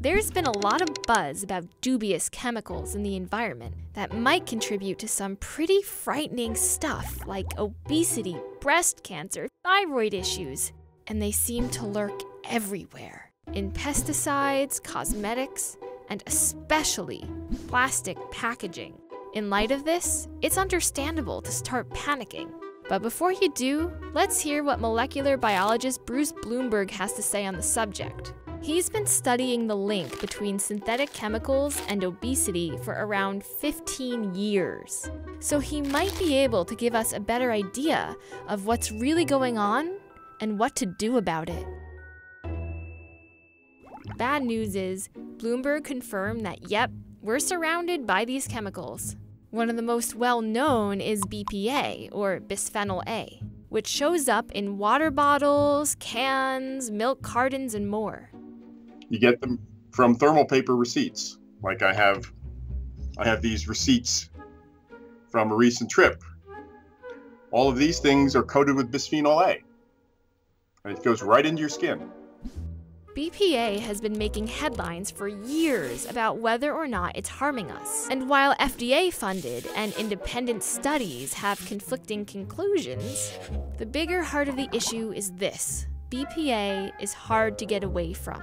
There's been a lot of buzz about dubious chemicals in the environment that might contribute to some pretty frightening stuff like obesity, breast cancer, thyroid issues, and they seem to lurk everywhere. In pesticides, cosmetics, and especially plastic packaging. In light of this, it's understandable to start panicking. But before you do, let's hear what molecular biologist Bruce Bloomberg has to say on the subject. He's been studying the link between synthetic chemicals and obesity for around 15 years. So he might be able to give us a better idea of what's really going on and what to do about it. Bad news is, Bloomberg confirmed that yep, we're surrounded by these chemicals. One of the most well-known is BPA, or bisphenol A, which shows up in water bottles, cans, milk cartons, and more. You get them from thermal paper receipts. Like I have these receipts from a recent trip. All of these things are coated with bisphenol A. And it goes right into your skin. BPA has been making headlines for years about whether or not it's harming us. And while FDA-funded and independent studies have conflicting conclusions, the bigger heart of the issue is this: BPA is hard to get away from.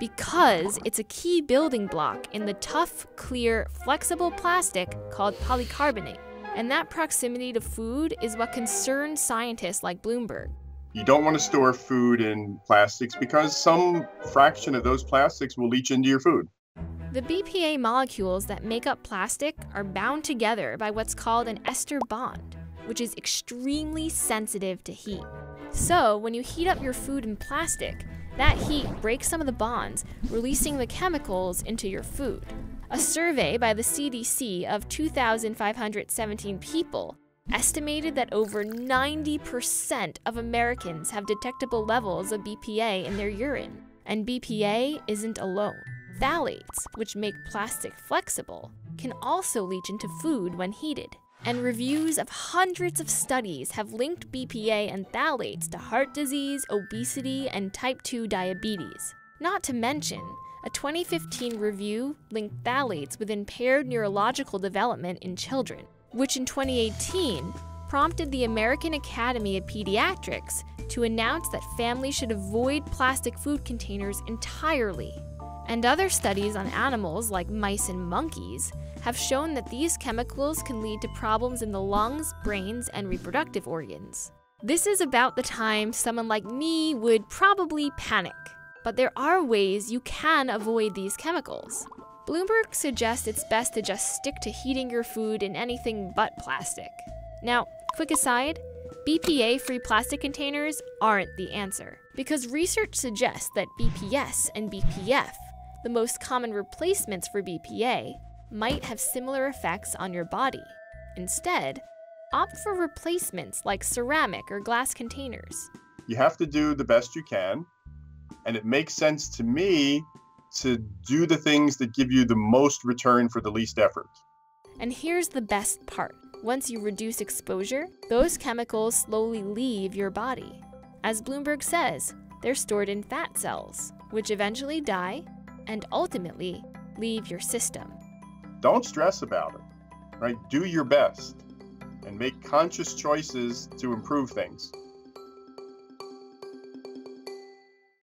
Because it's a key building block in the tough, clear, flexible plastic called polycarbonate. And that proximity to food is what concerns scientists like Bloomberg. You don't want to store food in plastics because some fraction of those plastics will leach into your food. The BPA molecules that make up plastic are bound together by what's called an ester bond, which is extremely sensitive to heat. So when you heat up your food in plastic, that heat breaks some of the bonds, releasing the chemicals into your food. A survey by the CDC of 2,517 people estimated that over 90% of Americans have detectable levels of BPA in their urine. And BPA isn't alone. Phthalates, which make plastic flexible, can also leach into food when heated. And reviews of hundreds of studies have linked BPA and phthalates to heart disease, obesity, and type 2 diabetes. Not to mention, a 2015 review linked phthalates with impaired neurological development in children, which in 2018 prompted the American Academy of Pediatrics to announce that families should avoid plastic food containers entirely. And other studies on animals like mice and monkeys have shown that these chemicals can lead to problems in the lungs, brains, and reproductive organs. This is about the time someone like me would probably panic. But there are ways you can avoid these chemicals. Bloomberg suggests it's best to just stick to heating your food in anything but plastic. Now, quick aside, BPA-free plastic containers aren't the answer, because research suggests that BPS and BPF, the most common replacements for BPA, might have similar effects on your body. Instead, opt for replacements like ceramic or glass containers. You have to do the best you can, and it makes sense to me to do the things that give you the most return for the least effort. And here's the best part. Once you reduce exposure, those chemicals slowly leave your body. As Bloomberg says, they're stored in fat cells, which eventually die and ultimately leave your system. Don't stress about it, right? Do your best and make conscious choices to improve things.